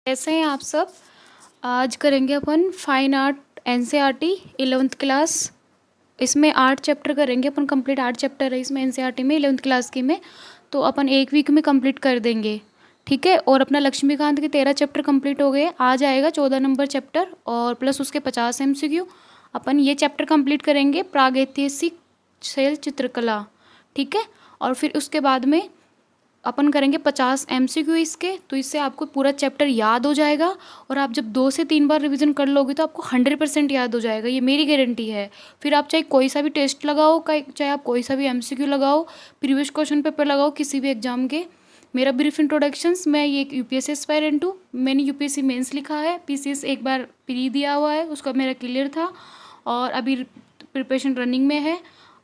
कैसे हैं आप सब। आज करेंगे अपन fine art NCERT 11th class. इसमें 8 चैप्टर करेंगे अपन कंप्लीट। 8 चैप्टर है इसमें एनसीईआरटी में 11th क्लास की में। तो अपन एक वीक में कंप्लीट कर देंगे, ठीक है। और अपना लक्ष्मीकांत के 13 चैप्टर कंप्लीट हो गए। आज आएगा 14 नंबर चैप्टर और प्लस उसके 50 एमसीक्यू। अपन ये चैप्टर कंप्लीट करेंगे प्रागैतिहासिक शैल चित्रकला, ठीक है। और फिर उसके बाद में अपन करेंगे 50 एमसीक्यू इसके। तो इससे आपको पूरा चैप्टर याद हो जाएगा और आप जब 2 से 3 बार रिवीजन कर लोगे तो आपको 100% याद हो जाएगा, ये मेरी गारंटी है। फिर आप चाहे कोई सा भी टेस्ट लगाओ, चाहे आप कोई सा भी एमसीक्यू लगाओ, प्रीवियस क्वेश्चन पेपर लगाओ किसी भी एग्जाम के। मेरा ब्रीफ इंट्रोडक्शंस, मैं ये यूपीएससी एस्पायरेंट हूँ। मैंने यूपीएससी मेंस लिखा है, पीसीएस एक बार प्री दिया हुआ है, उसका मेरा क्लियर था और अभी प्रिपरेशन रनिंग में है।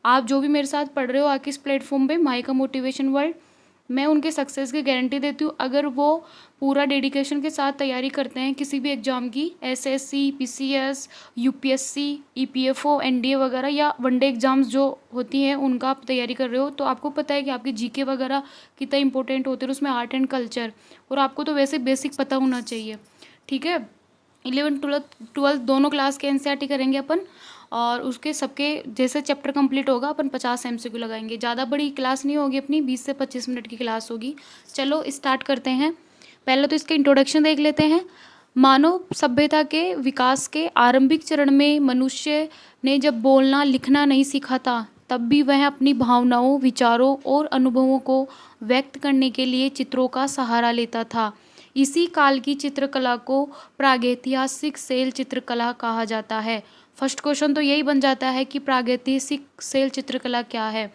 आप जो भी मेरे साथ पढ़ रहे हो आके इस प्लेटफॉर्म पे माई का मोटिवेशन वर्ल्ड, मैं उनके सक्सेस की गारंटी देती हूँ अगर वो पूरा डेडिकेशन के साथ तैयारी करते हैं किसी भी एग्ज़ाम की, SSC, PCS, UPSC, EPFO, NDA वगैरह या वनडे एग्ज़ाम्स जो होती हैं उनका आप तैयारी कर रहे हो, तो आपको पता है कि आपकी जीके वगैरह कितना इंपॉर्टेंट होते हैं उसमें, आर्ट एंड कल्चर। और आपको तो वैसे बेसिक पता होना चाहिए, ठीक है। 11th 12th दोनों क्लास के एनसीईआरटी करेंगे अपन और उसके सबके जैसे चैप्टर कंप्लीट होगा अपन 50 एमसीक्यू लगाएंगे। ज़्यादा बड़ी क्लास नहीं होगी अपनी, 20 से 25 मिनट की क्लास होगी। चलो स्टार्ट करते हैं। पहले तो इसके इंट्रोडक्शन देख लेते हैं। मानव सभ्यता के विकास के आरंभिक चरण में मनुष्य ने जब बोलना लिखना नहीं सीखा था तब भी वह अपनी भावनाओं, विचारों और अनुभवों को व्यक्त करने के लिए चित्रों का सहारा लेता था। इसी काल की चित्रकला को प्रागैतिहासिक शैल चित्रकला कहा जाता है। फर्स्ट क्वेश्चन तो यही बन जाता है कि प्रागैतिहासिक शैल चित्रकला क्या है।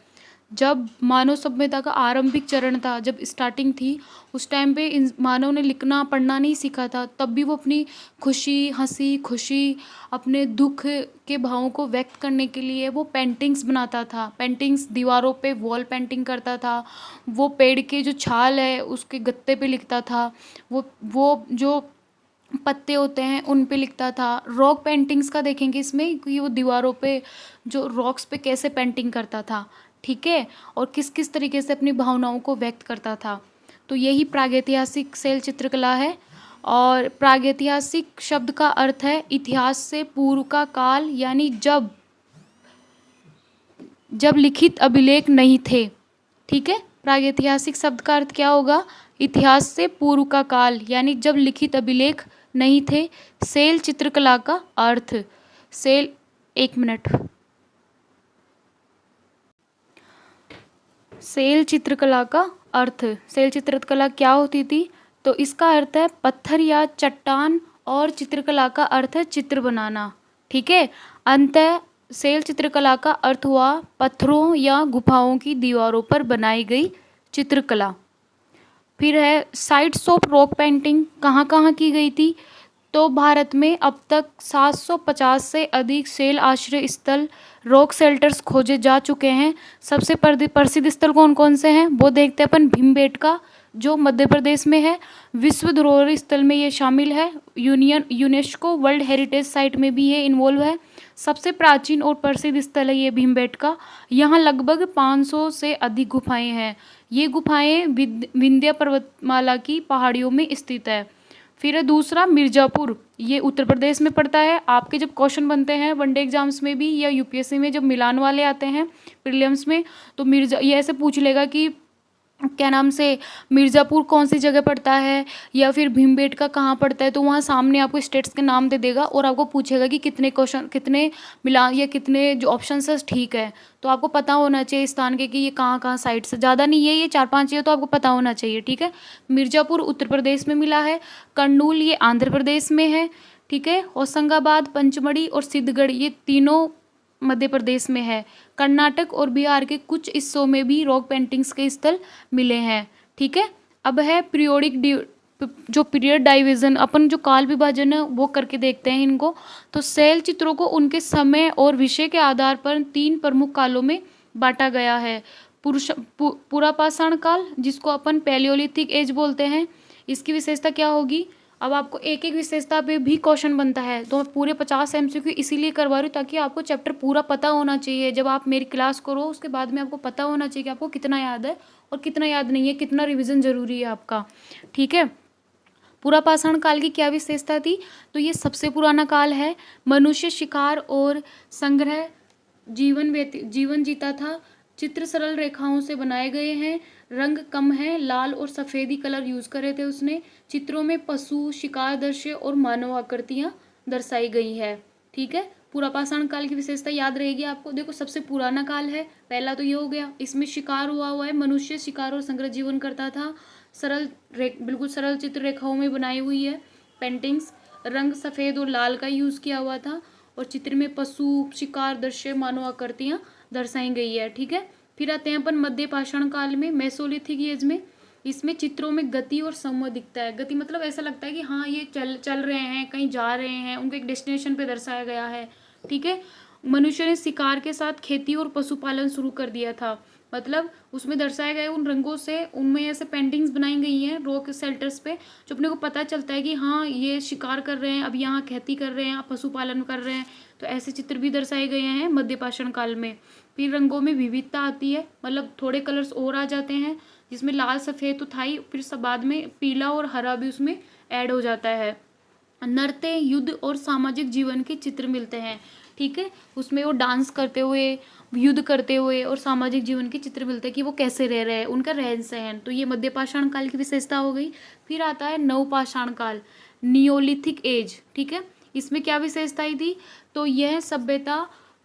जब मानव सभ्यता का आरंभिक चरण था, जब स्टार्टिंग थी, उस टाइम पे मानव ने लिखना पढ़ना नहीं सीखा था, तब भी वो अपनी खुशी, हंसी खुशी, अपने दुख के भावों को व्यक्त करने के लिए वो पेंटिंग्स बनाता था। पेंटिंग्स दीवारों पे वॉल पेंटिंग करता था। वो पेड़ के जो छाल है उसके गत्ते पे लिखता था। वो जो पत्ते होते हैं उन पे लिखता था। रॉक पेंटिंग्स का देखेंगे इसमें कि वो दीवारों पे जो रॉक्स पे कैसे पेंटिंग करता था, ठीक है, और किस किस तरीके से अपनी भावनाओं को व्यक्त करता था। तो यही प्रागैतिहासिक शैल चित्रकला है। और प्रागैतिहासिक शब्द का अर्थ है इतिहास से पूर्व का काल, यानी जब जब लिखित अभिलेख नहीं थे, ठीक है। प्रागैतिहासिक शब्द का अर्थ क्या होगा? इतिहास से पूर्व का काल, यानी जब लिखित अभिलेख नहीं थे। शैल चित्रकला का अर्थ, शैल, एक मिनट, शैल चित्रकला का अर्थ, शैल चित्रकला क्या होती थी? तो इसका अर्थ है पत्थर या चट्टान और चित्रकला का अर्थ है चित्र बनाना, ठीक है। अंतः शैल चित्रकला का अर्थ हुआ पत्थरों या गुफाओं की दीवारों पर बनाई गई चित्रकला। फिर है साइट्स ऑफ रॉक पेंटिंग, कहाँ कहाँ की गई थी? तो भारत में अब तक 750 से अधिक शैल आश्रय स्थल, रॉक शेल्टर्स खोजे जा चुके हैं। सबसे प्रसिद्ध स्थल कौन कौन से हैं वो देखते हैं अपन। भीमबेटका जो मध्य प्रदेश में है, विश्व धरोहर स्थल में ये शामिल है। यूनेस्को वर्ल्ड हेरिटेज साइट में भी ये इन्वॉल्व है। सबसे प्राचीन और प्रसिद्ध स्थल है ये भीमबेटका। यहाँ लगभग 500 से अधिक गुफाएं हैं। ये गुफाएं विंध्य पर्वतमाला की पहाड़ियों में स्थित है। फिर है दूसरा मिर्ज़ापुर, ये उत्तर प्रदेश में पड़ता है। आपके जब क्वेश्चन बनते हैं वनडे एग्जाम्स में भी या यूपीएससी में जब मिलान वाले आते हैं प्रीलिम्स में, तो ये ऐसे पूछ लेगा कि क्या नाम से मिर्ज़ापुर कौन सी जगह पड़ता है या फिर भीमबेटका कहाँ पड़ता है। तो वहाँ सामने आपको स्टेट्स के नाम दे देगा और आपको पूछेगा कि कितने क्वेश्चन, कितने मिला या कितने जो ऑप्शन है ठीक है। तो आपको पता होना चाहिए स्थान के कि ये कहाँ कहाँ साइड से, ज़्यादा नहीं है, ये 4-5 है, तो आपको पता होना चाहिए, ठीक है। मिर्ज़ापुर उत्तर प्रदेश में मिला है। कर्नूल ये आंध्र प्रदेश में है, ठीक है। होशंगाबाद, पंचमढ़ी और सिद्धगढ़ ये तीनों मध्य प्रदेश में है। कर्नाटक और बिहार के कुछ हिस्सों में भी रॉक पेंटिंग्स के स्थल मिले हैं, ठीक है। अब है जो पीरियड डाइविजन, अपन जो काल विभाजन है वो करके देखते हैं इनको। तो शैल चित्रों को उनके समय और विषय के आधार पर 3 प्रमुख कालों में बांटा गया है। पुरापाषाण काल, जिसको अपन पैलियोलिथिक एज बोलते हैं, इसकी विशेषता क्या होगी? अब आपको एक एक विशेषता पे भी क्वेश्चन बनता है, तो मैं पूरे 50 एमसीक्यू इसीलिए करवा रही हूँ ताकि आपको चैप्टर पूरा पता होना चाहिए। जब आप मेरी क्लास करो उसके बाद में आपको पता होना चाहिए कि आपको कितना याद है और कितना याद नहीं है, कितना रिवीजन जरूरी है आपका, ठीक है। पुरापाषाण काल की क्या विशेषता थी, तो ये सबसे पुराना काल है। मनुष्य शिकार और संग्रह जीवन जीता था। चित्र सरल रेखाओं से बनाए गए हैं। रंग कम है, लाल और सफ़ेदी कलर यूज करे थे उसने। चित्रों में पशु, शिकार दृश्य और मानव आकृतियां दर्शाई गई है। ठीक है, पुरापाषाण काल की विशेषता याद रहेगी आपको। देखो, सबसे पुराना काल है, पहला तो ये हो गया। इसमें शिकार हुआ है, मनुष्य शिकार और संग्रह जीवन करता था। बिल्कुल सरल चित्र रेखाओं में बनाई हुई है पेंटिंग्स। रंग सफ़ेद और लाल का यूज़ किया हुआ था और चित्र में पशु, शिकार दृश्य, मानव आकृतियाँ दर्शाई गई है। ठीक है, फिर आते हैं अपन मध्य पाषाण काल में, मेसोलिथिक एज में। इसमें चित्रों में गति और समूह दिखता है। गति मतलब ऐसा लगता है कि हाँ ये चल रहे हैं, कहीं जा रहे हैं, उनको एक डेस्टिनेशन पे दर्शाया गया है। ठीक है, मनुष्य ने शिकार के साथ खेती और पशुपालन शुरू कर दिया था। मतलब उसमें दर्शाए गए उन रंगों से उनमें ऐसे पेंटिंग्स बनाई गई हैं रॉक शेल्टर्स पे, जो अपने को पता चलता है कि हाँ ये शिकार कर रहे हैं, अब यहाँ खेती कर रहे हैं, पशुपालन कर रहे हैं। तो ऐसे चित्र भी दर्शाए गए हैं मध्य पाषाण काल में। फिर रंगों में विविधता आती है, मतलब थोड़े कलर्स और आ जाते हैं, जिसमें लाल सफ़ेद तो था ही, फिर सब बाद में पीला और हरा भी उसमें ऐड हो जाता है। नृत्य, युद्ध और सामाजिक जीवन के चित्र मिलते हैं। ठीक है, उसमें वो डांस करते हुए, युद्ध करते हुए और सामाजिक जीवन के चित्र मिलते हैं कि वो कैसे रह रहे हैं, उनका रहन सहन। तो ये मध्य पाषाण काल की विशेषता हो गई। फिर आता है नवपाषाण काल, नियोलिथिक एज। ठीक है, इसमें क्या विशेषताएं थी, तो यह सभ्यता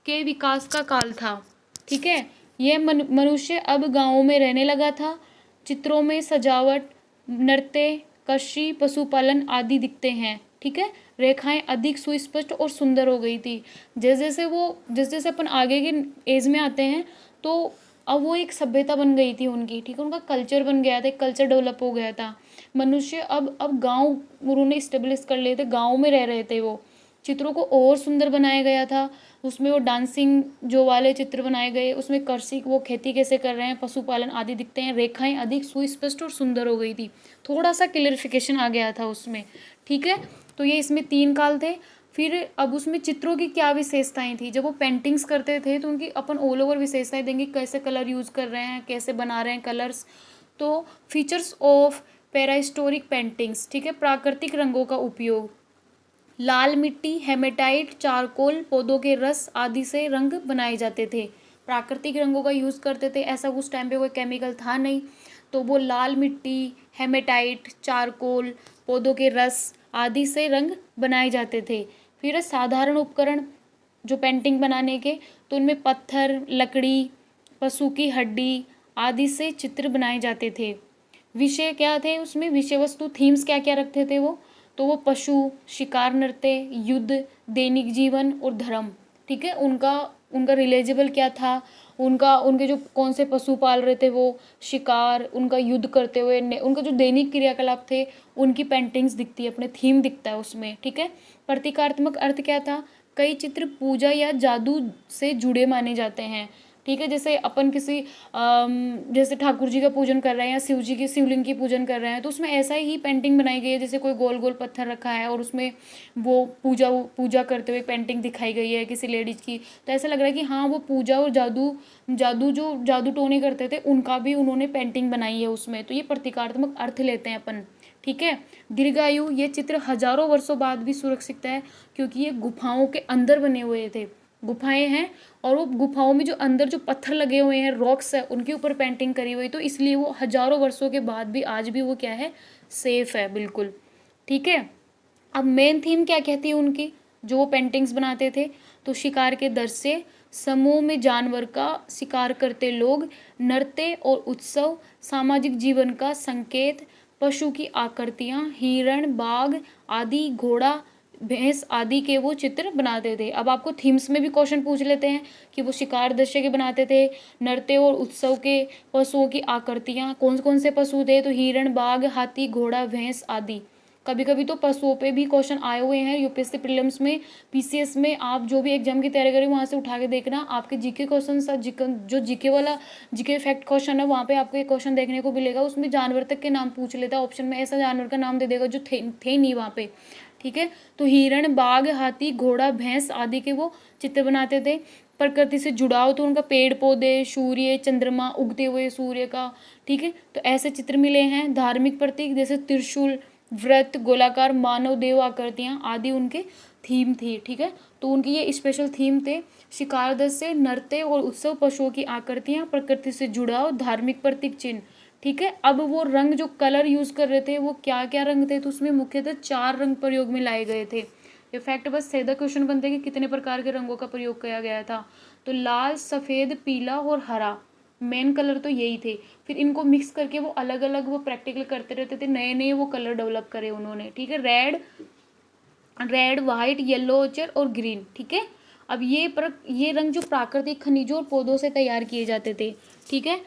के विकास का काल था। ठीक है, यह मनुष्य अब गाँवों में रहने लगा था। चित्रों में सजावट, नृत्य, कृषि, पशुपालन आदि दिखते हैं। ठीक है, रेखाएं अधिक सुस्पष्ट और सुंदर हो गई थी। जैसे जैसे अपन आगे के एज में आते हैं, तो अब वो एक सभ्यता बन गई थी उनकी। ठीक है, उनका कल्चर बन गया था, एक कल्चर डेवलप हो गया था। मनुष्य अब गांव उन्होंने इस्टेब्लिश कर लिए थे, गांव में रह रहे थे वो। चित्रों को और सुंदर बनाया गया था। उसमें वो डांसिंग जो वाले चित्र बनाए गए, उसमें कृषि, वो खेती कैसे कर रहे हैं, पशुपालन आदि दिखते हैं। रेखाएं अधिक सुस्पष्ट और सुंदर हो गई थी, थोड़ा सा क्लियरिफिकेशन आ गया था उसमें। ठीक है, तो ये इसमें 3 काल थे। फिर अब उसमें चित्रों की क्या विशेषताएं थी, जब वो पेंटिंग्स करते थे तो उनकी अपन ऑल ओवर विशेषताएं देंगे, कैसे कलर यूज़ कर रहे हैं, कैसे बना रहे हैं कलर्स। तो फीचर्स ऑफ पेराहिस्टोरिक पेंटिंग्स। ठीक है, प्राकृतिक रंगों का उपयोग, लाल मिट्टी, हेमेटाइट, चारकोल, पौधों के रस आदि से रंग बनाए जाते थे। प्राकृतिक रंगों का यूज़ करते थे, ऐसा उस टाइम पे कोई केमिकल था नहीं, तो वो लाल मिट्टी, हेमेटाइट, चारकोल, पौधों के रस आदि से रंग बनाए जाते थे। फिर साधारण उपकरण जो पेंटिंग बनाने के, तो उनमें पत्थर, लकड़ी, पशु की हड्डी आदि से चित्र बनाए जाते थे। विषय क्या थे उसमें, विषय वस्तु, थीम्स क्या क्या रखते थे वो, तो वो पशु, शिकार, नृत्य, युद्ध, दैनिक जीवन और धर्म। ठीक है, उनका उनका रिलेजेबल क्या था, उनके जो कौन से पशु पाल रहे थे वो, शिकार, उनका युद्ध करते हुए, उनका जो दैनिक क्रियाकलाप थे, उनकी पेंटिंग्स दिखती है, अपने थीम दिखता है उसमें। ठीक है, प्रतीकात्मक अर्थ क्या था, कई चित्र पूजा या जादू से जुड़े माने जाते हैं। ठीक है, जैसे अपन किसी जैसे ठाकुर जी का पूजन कर रहे हैं या शिव जी की शिवलिंग की पूजन कर रहे हैं, तो उसमें ऐसा ही पेंटिंग बनाई गई है, जैसे कोई गोल गोल पत्थर रखा है और उसमें वो पूजा करते हुए पेंटिंग दिखाई गई है किसी लेडीज की। तो ऐसा लग रहा है कि हाँ वो पूजा और जादू टोने करते थे, उनका भी उन्होंने पेंटिंग बनाई है उसमें। तो ये प्रतीकात्मक अर्थ लेते हैं अपन। ठीक है, दीर्घायु, ये चित्र हजारों वर्षों बाद भी सुरक्षित है, क्योंकि ये गुफाओं के अंदर बने हुए थे। गुफाएं हैं और वो गुफाओं में जो अंदर जो पत्थर लगे हुए हैं, रॉक्स है, उनके ऊपर पेंटिंग करी हुई, तो इसलिए वो हजारों वर्षों के बाद भी आज भी वो क्या है, सेफ है बिल्कुल। ठीक है, अब मेन थीम क्या कहती है उनकी, जो वो पेंटिंग्स बनाते थे, तो शिकार के दृश्य, समूह में जानवर का शिकार करते लोग, नृत्य और उत्सव, सामाजिक जीवन का संकेत, पशु की आकृतियाँ, हिरण, बाघ आदि, घोड़ा, भैंस आदि के वो चित्र बनाते थे। अब आपको थीम्स में भी क्वेश्चन पूछ लेते हैं कि वो शिकार दृश्य के बनाते थे, नृत्य और उत्सव के, पशुओं की आकृतियाँ, कौन कौन से पशु थे, तो हिरण, बाघ, हाथी, घोड़ा, भैंस आदि। कभी कभी तो पशुओं पे भी क्वेश्चन आए हुए हैं यूपीएससी प्रीलिम्स में, पीसीएस में। आप जो भी एग्जाम की तैयारी करें वहाँ से उठा के देखना, आपके जीके क्वेश्चन जो जीके वाला जीके फैक्ट क्वेश्चन है, वहाँ पे आपको एक क्वेश्चन देखने को मिलेगा, उसमें जानवर तक के नाम पूछ लेता है, ऑप्शन में ऐसा जानवर का नाम दे देगा जो थे नहीं वहाँ पे। ठीक है, तो हिरण, बाघ, हाथी, घोड़ा, भैंस आदि के वो चित्र बनाते थे। प्रकृति से जुड़ाव, तो उनका पेड़ पौधे, सूर्य, चंद्रमा, उगते हुए सूर्य का। ठीक है, तो ऐसे चित्र मिले हैं। धार्मिक प्रतीक, जैसे त्रिशूल, व्रत, गोलाकार मानव देव आकृतियाँ आदि उनके थीम थी। ठीक है, तो उनकी ये स्पेशल थीम थे। शिकार दृश्य, नृत्य और उत्सव, पशुओं की आकृतियाँ, प्रकृति से जुड़ाव, धार्मिक प्रतीक चिन्ह। ठीक है, अब वो रंग जो कलर यूज कर रहे थे वो क्या क्या रंग थे, तो उसमें मुख्यतः 4 रंग प्रयोग में लाए गए थे। ये फैक्ट बस सीधा क्वेश्चन बनते हैं कि कितने प्रकार के रंगों का प्रयोग किया गया था। तो लाल, सफ़ेद, पीला और हरा मेन कलर तो यही थे। फिर इनको मिक्स करके वो अलग अलग वो प्रैक्टिकल करते रहते थे, नए नए वो कलर डेवलप करे उन्होंने। ठीक है, रेड, वाइट, येलो और ग्रीन। ठीक है, अब ये रंग जो प्राकृतिक खनिजों और पौधों से तैयार किए जाते थे। ठीक है,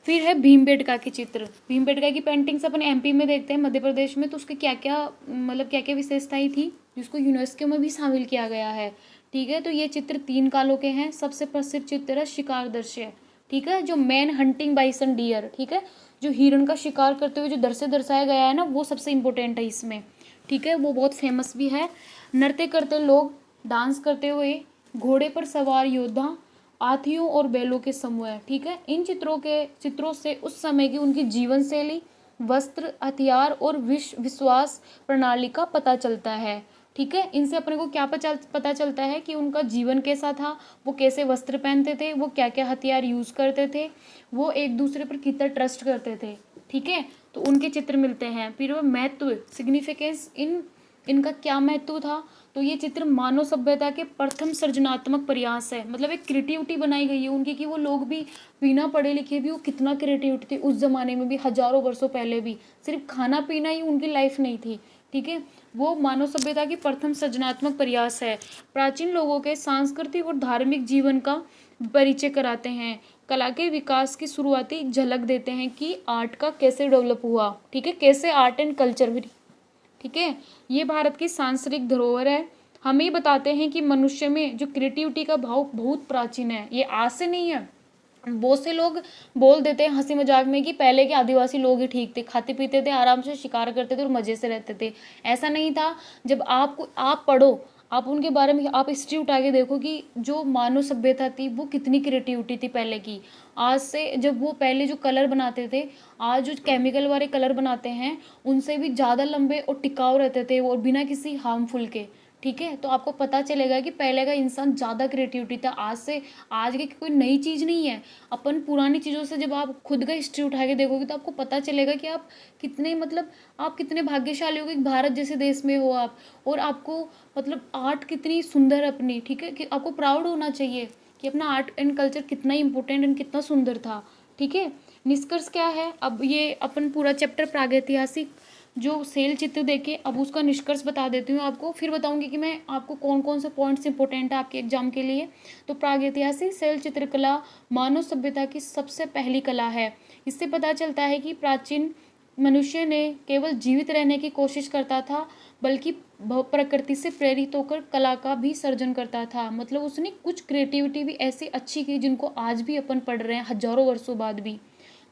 फिर है भीमबेटका के चित्र। भीमबेटका की पेंटिंग्स अपन एमपी में देखते हैं, मध्य प्रदेश में, तो उसके क्या क्या मतलब क्या क्या विशेषताएं थी जिसको यूनेस्को में भी शामिल किया गया है। ठीक है, तो ये चित्र 3 कालों के हैं। सबसे प्रसिद्ध चित्र है शिकार दृश्य। ठीक है, जो मैन हंटिंग बाइसन डियर, ठीक है, जो हिरण का शिकार करते हुए जो दृश्य दर्शाया गया है ना, वो सबसे इम्पोर्टेंट है इसमें। ठीक है, वो बहुत फेमस भी है। नृत्य करते लोग, डांस करते हुए, घोड़े पर सवार योद्धा, हाथियों और बैलों के समूह। ठीक है, इन चित्रों से उस समय की उनकी जीवन शैली, वस्त्र, हथियार और विश्वास प्रणाली का पता चलता है। ठीक है, इनसे अपने को क्या पता चलता है कि उनका जीवन कैसा था, वो कैसे वस्त्र पहनते थे, वो क्या क्या हथियार यूज करते थे, वो एक दूसरे पर कितना ट्रस्ट करते थे। ठीक है, तो उनके चित्र मिलते हैं। फिर वो महत्व, सिग्निफिकेंस, इनका क्या महत्व था, तो ये चित्र मानव सभ्यता के प्रथम सृजनात्मक प्रयास है। मतलब एक क्रिएटिविटी बनाई गई है उनकी कि वो लोग भी बिना पढ़े लिखे भी वो कितना क्रिएटिविटी थी उस जमाने में भी, हजारों वर्षों पहले भी। सिर्फ खाना पीना ही उनकी लाइफ नहीं थी। ठीक है, वो मानव सभ्यता की प्रथम सृजनात्मक प्रयास है। प्राचीन लोगों के सांस्कृतिक और धार्मिक जीवन का परिचय कराते हैं। कला के विकास की शुरुआती झलक देते हैं कि आर्ट का कैसे डेवलप हुआ। ठीक है, कैसे आर्ट एंड कल्चर भी। ठीक है, ये भारत की सांस्कृतिक धरोहर है। हमें बताते हैं कि मनुष्य में जो क्रिएटिविटी का भाव बहुत प्राचीन है, ये आज से नहीं है। बहुत से लोग बोल देते हैं हंसी मजाक में कि पहले के आदिवासी लोग ही ठीक थे, खाते पीते थे, आराम से शिकार करते थे और मजे से रहते थे। ऐसा नहीं था। जब आप पढ़ो, आप उनके बारे में आप हिस्ट्री उठा के देखो कि जो मानव सभ्यता थी वो कितनी क्रिएटिविटी थी पहले की। आज से जब वो पहले जो कलर बनाते थे, आज जो केमिकल वाले कलर बनाते हैं उनसे भी ज़्यादा लंबे और टिकाऊ रहते थे वो, और बिना किसी हार्मफुल के। ठीक है, तो आपको पता चलेगा कि पहले का इंसान ज़्यादा क्रिएटिविटी था आज से। आज की कोई नई चीज़ नहीं है। अपन पुरानी चीज़ों से जब आप खुद का हिस्ट्री उठा के देखोगे तो आपको पता चलेगा कि आप कितने मतलब आप कितने भाग्यशाली हो कि भारत जैसे देश में हो आप, और आपको मतलब आर्ट कितनी सुंदर है अपनी। ठीक है, कि आपको प्राउड होना चाहिए कि अपना आर्ट एंड कल्चर कितना इंपॉर्टेंट एंड कितना सुंदर था। ठीक है, निष्कर्ष क्या है, अब ये अपन पूरा चैप्टर प्रागैतिहासिक जो सेल चित्र देखे, अब उसका निष्कर्ष बता देती हूँ आपको, फिर बताऊंगी कि मैं आपको कौन कौन से पॉइंट्स इंपॉर्टेंट है आपके एग्जाम के लिए। तो प्रागैतिहासिक सेल चित्रकला मानव सभ्यता की सबसे पहली कला है। इससे पता चलता है कि प्राचीन मनुष्य ने केवल जीवित रहने की कोशिश करता था, बल्कि प्रकृति से प्रेरित होकर कला का भी सर्जन करता था। मतलब उसने कुछ क्रिएटिविटी भी ऐसी अच्छी की जिनको आज भी अपन पढ़ रहे हैं हजारों वर्षों बाद भी।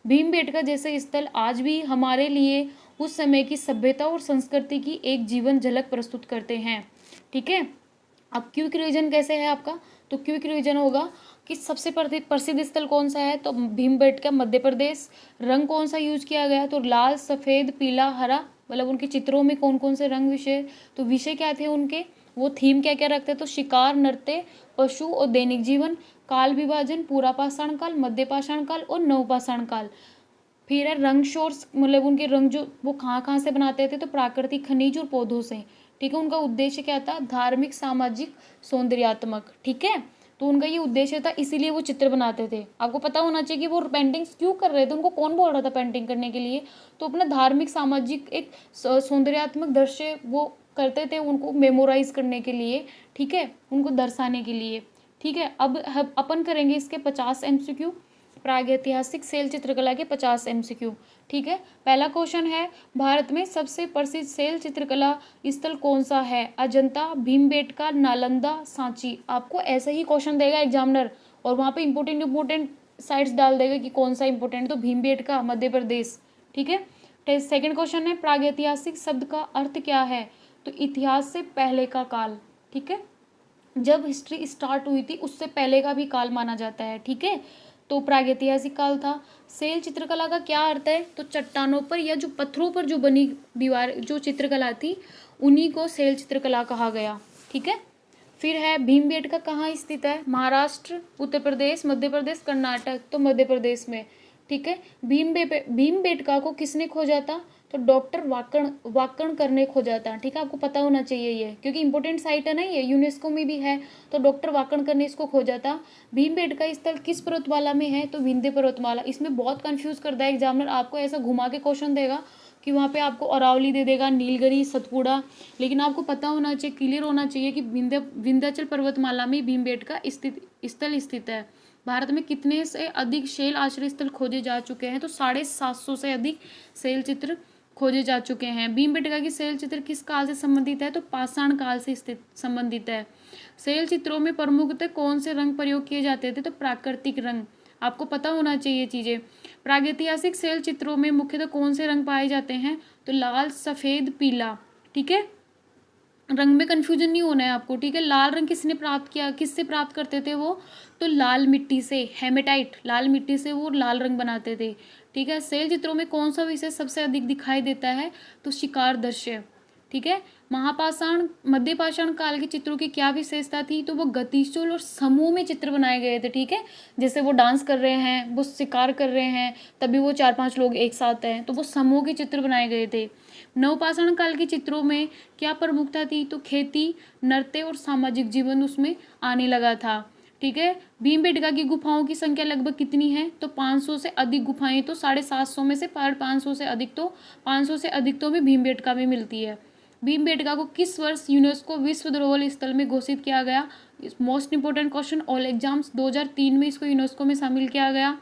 भीमबेटका जैसे स्थल आज भी हमारे लिए उस समय की सभ्यता और संस्कृति की एक जीवन झलक प्रस्तुत करते हैं। ठीक है, अब क्विक रिवीजन कैसे है आपका, तो क्विक रिवीजन होगा कि सबसे प्रसिद्ध स्थल कौन सा है, तो भीमबेटका मध्य प्रदेश। रंग कौन सा यूज किया गया, तो लाल, सफ़ेद, पीला, हरा। मतलब उनके चित्रों में कौन कौन से रंग विषय, तो विषय क्या थे उनके, वो थीम क्या क्या रखते, तो शिकार, नृत्य, पशु और दैनिक जीवन। काल विभाजन, पूरा पाषाण काल, मध्य पाषाण काल और नवपाषाण काल। फिर है रंग सोर्स, मतलब उनके रंग जो वो कहाँ कहाँ से बनाते थे, तो प्राकृतिक खनिज और पौधों से। ठीक है, उनका उद्देश्य क्या था, धार्मिक, सामाजिक, सौंदर्यात्मक। ठीक है, तो उनका ये उद्देश्य था, इसीलिए वो चित्र बनाते थे। आपको पता होना चाहिए कि वो पेंटिंग्स क्यों कर रहे थे, उनको कौन बोल रहा था पेंटिंग करने के लिए, तो अपना धार्मिक, सामाजिक, एक सौंदर्यात्मक दृश्य वो करते थे, उनको मेमोराइज करने के लिए। ठीक है, उनको दर्शाने के लिए। ठीक है, अब अपन करेंगे इसके 50 MCQ, प्रागैतिहासिक सेल चित्रकला के 50 MCQ। ठीक है, पहला क्वेश्चन है, भारत में सबसे प्रसिद्ध सेल चित्रकला स्थल कौन सा है, अजंता, भीमबेटका, नालंदा, सांची। आपको ऐसा ही क्वेश्चन देगा एग्जामिनर, और वहाँ पे इंपॉर्टेंट साइट्स डाल देगा कि कौन सा इंपॉर्टेंट, तो भीमबेटका मध्य प्रदेश। ठीक है, सेकंड क्वेश्चन है, प्रागैतिहासिक शब्द का अर्थ क्या है, तो इतिहास से पहले का काल। ठीक है, जब हिस्ट्री स्टार्ट हुई थी उससे पहले का भी काल माना जाता है। ठीक है, तो प्रागैतिहासिक काल था। शैल चित्रकला का क्या अर्थ है, तो चट्टानों पर या जो पत्थरों पर जो बनी दीवार जो चित्रकला थी उन्हीं को शैल चित्रकला कहा गया। ठीक है। फिर है भीमबेटका कहाँ स्थित है, महाराष्ट्र, उत्तर प्रदेश, मध्य प्रदेश, कर्नाटक, तो मध्य प्रदेश में। ठीक है। भीमबेटका को किसने खोजा था, तो डॉक्टर वाकणकर ने खोजा था। ठीक है, आपको पता होना चाहिए ये, क्योंकि इंपॉर्टेंट साइट है ना ये, यूनेस्को में भी है, तो डॉक्टर वाकणकर ने इसको खोजा था। भीमबेटका स्थल किस पर्वतमाला में है, तो विंध्य पर्वतमाला। इसमें बहुत कंफ्यूज करता है एग्जामिनर, आपको ऐसा घुमा के क्वेश्चन देगा कि वहाँ पे आपको अरावली दे देगा, नीलगिरी, सतपुड़ा, लेकिन आपको पता होना चाहिए, क्लियर होना चाहिए कि विंध्याचल पर्वतमाला में भीमबेटका स्थल स्थित है। भारत में कितने से अधिक शैल आश्रय स्थल खोजे जा चुके हैं, तो 750 से अधिक शैल चित्र खोजे जा चुके हैं। भीमबेटका की शैल चित्र किस काल से संबंधित है, तो पाषाण काल से स्थित संबंधित है। शैल चित्रों में प्रमुखतः कौन से रंग प्रयोग किए जाते थे, तो प्राकृतिक रंग। आपको पता होना चाहिए चीजें। प्रागैतिहासिक शैल चित्रों में मुख्यतः कौन से रंग पाए जाते हैं, तो लाल, सफेद, पीला। ठीक है, रंग में कंफ्यूजन नहीं होना है आपको। ठीक है। लाल रंग किसने प्राप्त किया, किससे प्राप्त करते थे वो, तो लाल मिट्टी से, हेमेटाइट, लाल मिट्टी से वो लाल रंग बनाते थे। ठीक है। शैल चित्रों में कौन सा विषय सबसे अधिक दिखाई देता है, तो शिकार दृश्य। ठीक है। महापाषाण मध्य पाषाण काल के चित्रों की क्या विशेषता थी, तो वो गतिशील और समूह में चित्र बनाए गए थे। ठीक है। जैसे वो डांस कर रहे हैं, वो शिकार कर रहे हैं, तभी वो 4-5 लोग एक साथ हैं, तो वो समूह के चित्र बनाए गए थे। नवपाषाण काल के चित्रों में क्या प्रमुखता थी, तो खेती, नृत्य और सामाजिक जीवन उसमें आने लगा था। ठीक है। भीमबेटका की गुफाओं की संख्या लगभग कितनी है, तो 500 से अधिक गुफाएं, तो 750 में से 500 से अधिक, तो 500 से अधिक तो भी भीमबेटका में मिलती है। भीमबेटका को किस वर्ष यूनेस्को विश्व धरोहर स्थल में घोषित किया गया, most important question all exams, 2003 में इसको यूनेस्को में शामिल किया गया।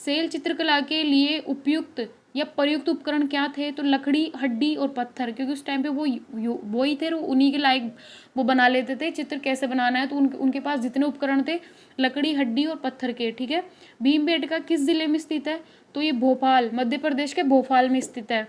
शैल चित्रकला के लिए उपयुक्त या प्रयुक्त उपकरण क्या थे, तो लकड़ी, हड्डी और पत्थर, क्योंकि उस टाइम पे वो ही थे, उन्हीं के लायक वो बना लेते थे चित्र कैसे बनाना है, तो उनके पास जितने उपकरण थे लकड़ी, हड्डी और पत्थर के। ठीक है। भीमबेटका किस जिले में स्थित है, तो ये भोपाल, मध्य प्रदेश के भोपाल में स्थित है।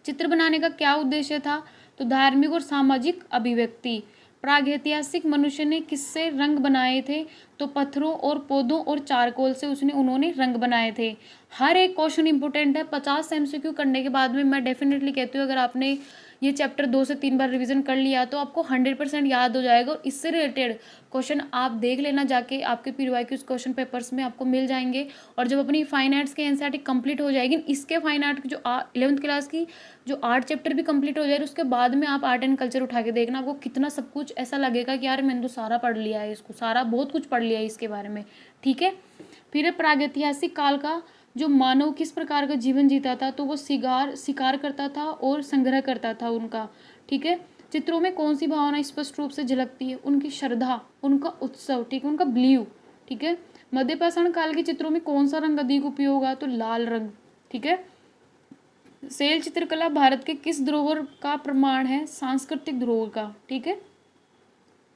चित्र बनाने का क्या उद्देश्य था, तो धार्मिक और सामाजिक अभिव्यक्ति। प्रागैतिहासिक मनुष्य ने किससे रंग बनाए थे, तो पत्थरों और पौधों और चारकोल से उन्होंने रंग बनाए थे। हर एक क्वेश्चन इंपॉर्टेंट है। 50 MCQ करने के बाद में मैं डेफिनेटली कहती हूँ, अगर आपने ये चैप्टर 2 से 3 बार रिवीजन कर लिया तो आपको 100% याद हो जाएगा, और इससे रिलेटेड क्वेश्चन आप देख लेना जाके, आपके PYQs क्वेश्चन पेपर्स में आपको मिल जाएंगे। और जब अपनी फाइन आर्ट्स के NCERT कंप्लीट हो जाएगी, इसके फाइन आर्ट की जो 11th क्लास की जो आर्ट चैप्टर भी कंप्लीट हो जाएगी, उसके बाद में आप आर्ट एंड कल्चर उठा के देखना, आपको कितना सब कुछ ऐसा लगेगा कि यार मैंने तो सारा पढ़ लिया है, इसको सारा बहुत कुछ पढ़ लिया है इसके बारे में। ठीक है। फिर प्रागैतिहासिक काल का जो मानव किस प्रकार का जीवन जीता था, तो वो शिकार करता था और संग्रह करता था उनका। ठीक है। चित्रों में कौन सी भावना स्पष्ट रूप से झलकती है, उनकी श्रद्धा, उनका उत्सव, ठीक है, उनका बिलीव। ठीक है। मध्य पाषाण काल के चित्रों में कौन सा रंग अधिक उपयोग होगा, तो लाल रंग। ठीक है। शैल चित्रकला भारत के किस धरोहर का प्रमाण है, सांस्कृतिक धरोहर का। ठीक है।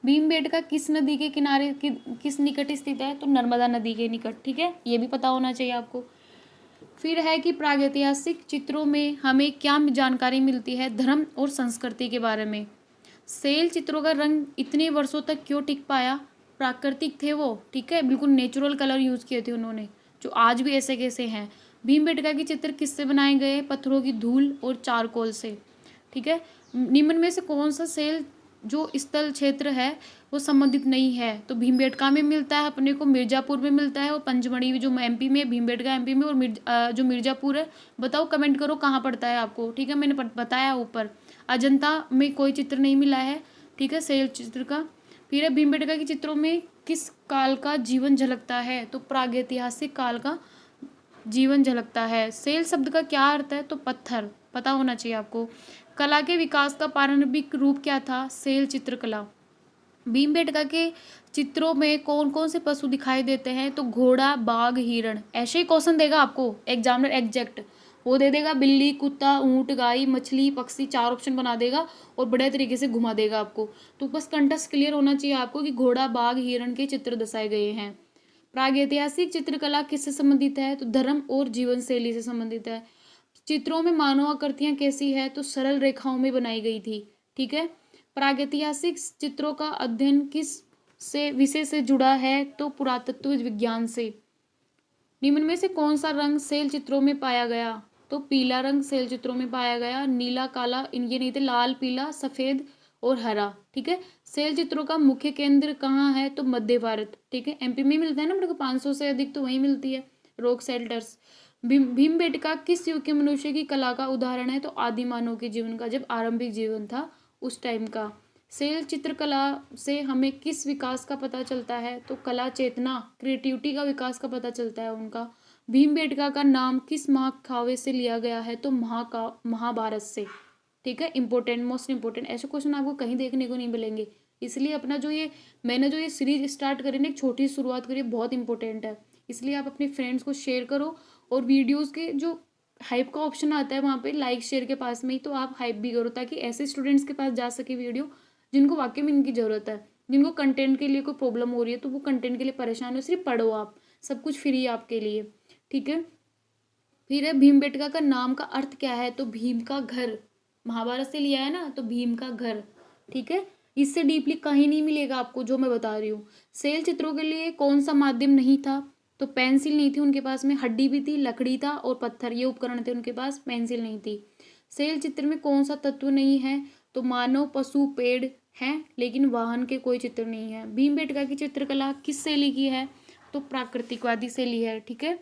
भीमबेटका किस नदी के किनारे किस निकट स्थित है, तो नर्मदा नदी के निकट। ठीक है, ये भी पता होना चाहिए आपको। फिर है कि प्रागैतिहासिक चित्रों में हमें क्या जानकारी मिलती है धर्म और संस्कृति के बारे में। शैल चित्रों का रंग इतने वर्षों तक क्यों टिक पाया, प्राकृतिक थे वो। ठीक है, बिल्कुल नेचुरल कलर यूज़ किए थे उन्होंने, जो आज भी ऐसे कैसे हैं। भीमबेटका के चित्र किससे बनाए गए, पत्थरों की धूल और चारकोल से। ठीक है। निम्न में से कौन सा शैल जो स्थल क्षेत्र है वो संबंधित नहीं है, तो भीमबेटका में मिलता है अपने को, मिर्ज़ापुर में मिलता है, और पंचमढ़ी जो MP में, भीमबेटका MP में, और जो मिर्ज़ापुर है, बताओ कमेंट करो कहाँ पड़ता है आपको। ठीक है, मैंने बताया ऊपर। अजंता में कोई चित्र नहीं मिला है। ठीक है, शैल चित्र का। फिर है भीमबेटका के चित्रों में किस काल का जीवन झलकता है, तो प्रागैतिहासिक काल का जीवन झलकता है। शैल शब्द का क्या अर्थ है, तो पत्थर, पता होना चाहिए आपको। कला के विकास का प्रारंभिक रूप क्या था, शैल चित्रकला। भीमबेटका के चित्रों में कौन कौन से पशु दिखाई देते हैं, तो घोड़ा, बाघ, हिरण। ऐसे ही क्वेश्चन देगा आपको एग्जामिनर, एग्जैक्ट वो दे देगा, बिल्ली, कुत्ता, ऊंट, गाय, मछली, पक्षी, 4 ऑप्शन बना देगा और बड़े तरीके से घुमा देगा आपको। तो बस कंटेक्स्ट क्लियर होना चाहिए आपको कि घोड़ा, बाघ, हिरण के चित्र दर्शाए गए हैं। प्रागैतिहासिक चित्रकला किससे संबंधित है, तो धर्म और जीवन शैली से संबंधित है। चित्रों में मानव आकृतियां कैसी है, तो सरल रेखाओं में बनाई गई थी। ठीक है। प्रागैतिहासिक चित्रों का अध्ययन किस से विषय से जुड़ा है, तो पुरातत्व विज्ञान से। निम्न में से कौन सा रंग सेल चित्रों में पाया गया? तो पीला रंग सेल चित्रों में पाया गया, नीला, काला ये नहीं थे, लाल, पीला, सफेद और हरा। ठीक है। सेल चित्रों का मुख्य केंद्र कहाँ है? तो मध्य भारत। ठीक है, एमपी में मिलता है ना अपने को, 500 से अधिक तो वहीं मिलती है। Rock shelters. भीमबेटका किस युग के मनुष्य की कला का उदाहरण है? तो आदि मानव के जीवन का, जब आरंभिक जीवन था उस टाइम का। सेल चित्रकला से हमें किस विकास का पता चलता है? तो कला चेतना, क्रिएटिविटी का विकास का पता चलता है उनका। भीमबेटका का नाम किस महाकाव्य से लिया गया है? तो महाभारत से। ठीक है, इंपॉर्टेंट, मोस्ट इंपॉर्टेंट, ऐसे क्वेश्चन आपको कहीं देखने को नहीं मिलेंगे। इसलिए अपना जो ये मैंने जो ये सीरीज स्टार्ट करी ना, एक छोटी शुरुआत करी, बहुत इंपॉर्टेंट है। इसलिए आप अपने फ्रेंड्स को शेयर करो, और वीडियोस के जो हाइप का ऑप्शन आता है वहाँ पे लाइक शेयर के पास में ही, तो आप हाइप भी करो, ताकि ऐसे स्टूडेंट्स के पास जा सके वीडियो जिनको वाकई में इनकी ज़रूरत है, जिनको कंटेंट के लिए कोई प्रॉब्लम हो रही है, तो वो कंटेंट के लिए परेशान हो, सिर्फ पढ़ो आप, सब कुछ फ्री है आपके लिए। ठीक है। फिर है भीमबेटका का नाम का अर्थ क्या है? तो भीम का घर, महाभारत से लिया है ना, तो भीम का घर। ठीक है, इससे डीपली कहीं नहीं मिलेगा आपको जो मैं बता रही हूँ। सेल चित्रों के लिए कौन सा माध्यम नहीं था? तो पेंसिल नहीं थी उनके पास में, हड्डी भी थी, लकड़ी था और पत्थर, ये उपकरण थे उनके पास, पेंसिल नहीं थी। सेल चित्र में कौन सा तत्व नहीं है? तो मानव, पशु, पेड़ हैं, लेकिन वाहन के कोई चित्र नहीं है। भीमबेटका की चित्रकला किस शैली की है? तो प्राकृतिकवादी शैली है। ठीक है।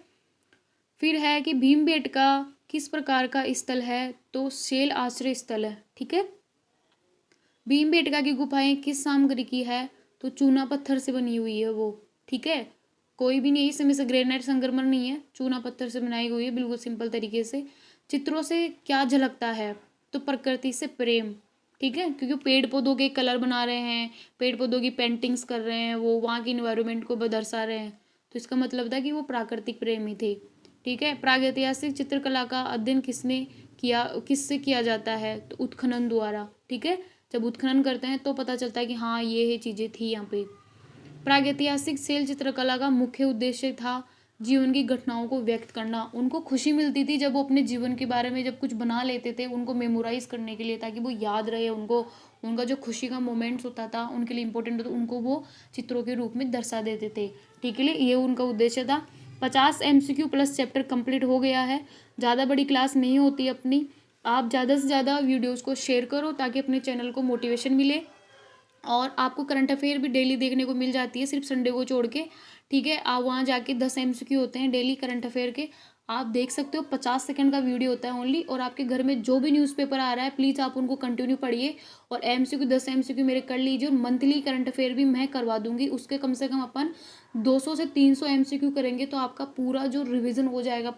फिर है कि भीमबेटका किस प्रकार का स्थल है? तो शैल आश्रय स्थल है। ठीक है। भीमबेटका की गुफाएं किस सामग्री की है? तो चूना पत्थर से बनी हुई है वो। ठीक है, कोई भी नहीं इसमें से ग्रेनाइट संगमरमर नहीं है, चूना पत्थर से बनाई हुई है, बिल्कुल सिंपल तरीके से। चित्रों से क्या झलकता है? तो प्रकृति से प्रेम। ठीक है, क्योंकि पेड़ पौधों के कलर बना रहे हैं, पेड़ पौधों की पेंटिंग्स कर रहे हैं, वो वहाँ की इन्वायरमेंट को दर्शा रहे हैं, तो इसका मतलब था कि वो प्राकृतिक प्रेमी थे। ठीक है। प्रागैतिहासिक चित्रकला का अध्ययन किससे किया जाता है? तो उत्खनन द्वारा। ठीक है, जब उत्खनन करते हैं तो पता चलता है कि हाँ ये चीज़ें थी यहाँ पे। प्रागैतिहासिक शैल चित्रकला का मुख्य उद्देश्य था जीवन की घटनाओं को व्यक्त करना। उनको खुशी मिलती थी जब वो अपने जीवन के बारे में जब कुछ बना लेते थे, उनको मेमोराइज करने के लिए, ताकि वो याद रहे उनको, उनका जो खुशी का मोमेंट्स होता था उनके लिए इंपॉर्टेंट होता, उनको वो चित्रों के रूप में दर्शा देते थे। ठीक है, ये उनका उद्देश्य था। 50 MCQ प्लस चैप्टर कंप्लीट हो गया है। ज़्यादा बड़ी क्लास नहीं होती अपनी। आप ज़्यादा से ज़्यादा वीडियोज़ को शेयर करो ताकि अपने चैनल को मोटिवेशन मिले, और आपको करंट अफेयर भी डेली देखने को मिल जाती है, सिर्फ संडे को छोड़ के। ठीक है, आप वहाँ जाके 10 MCQ होते हैं डेली करंट अफेयर के, आप देख सकते हो। 50 सेकंड का वीडियो होता है ओनली, और आपके घर में जो भी न्यूज़पेपर आ रहा है प्लीज़ आप उनको कंटिन्यू पढ़िए, और MCQ 10 MCQ मेरे कर लीजिए, और मंथली करंट अफेयर भी मैं करवा दूंगी, उसके कम से कम अपन 200 से 300 MCQ करेंगे, तो आपका पूरा जो रिविज़न हो जाएगा,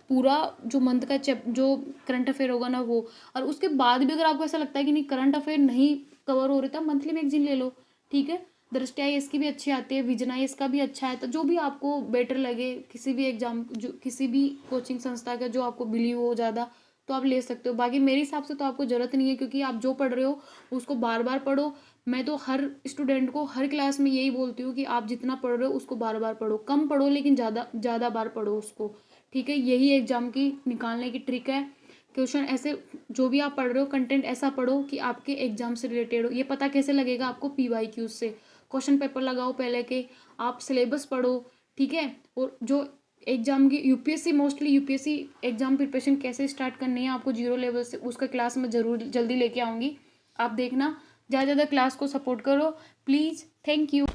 पूरा जो मंथ का जो करंट अफेयर होगा ना वो। और उसके बाद भी अगर आपको ऐसा लगता है कि नहीं करंट अफेयर नहीं कवर हो रहा था, मंथली मैगजीन ले लो। ठीक है, दृष्टि आई इसकी भी अच्छी आती है, विजन आई इसका भी अच्छा है, तो जो भी आपको बेटर लगे, किसी भी एग्जाम, जो किसी भी कोचिंग संस्था का जो आपको बिलीव हो ज़्यादा, तो आप ले सकते हो। बाकी मेरे हिसाब से तो आपको ज़रूरत नहीं है, क्योंकि आप जो पढ़ रहे हो उसको बार बार पढ़ो। मैं तो हर स्टूडेंट को हर क्लास में यही बोलती हूँ कि आप जितना पढ़ रहे हो उसको बार बार पढ़ो, कम पढ़ो लेकिन ज़्यादा ज़्यादा बार पढ़ो उसको। ठीक है, यही एग्जाम की निकालने की ट्रिक है। क्वेश्चन ऐसे, जो भी आप पढ़ रहे हो कंटेंट ऐसा पढ़ो कि आपके एग्जाम से रिलेटेड हो। ये पता कैसे लगेगा आपको? PYQ से क्वेश्चन पेपर लगाओ पहले के, आप सिलेबस पढ़ो। ठीक है, और जो एग्जाम की UPSC, mostly UPSC exam preparation कैसे स्टार्ट करनी है आपको 0 लेवल से, उसका क्लास मैं जरूर जल्दी लेके आऊँगी, आप देखना। ज़्यादा ज़्यादा क्लास को सपोर्ट करो प्लीज़। Thank you.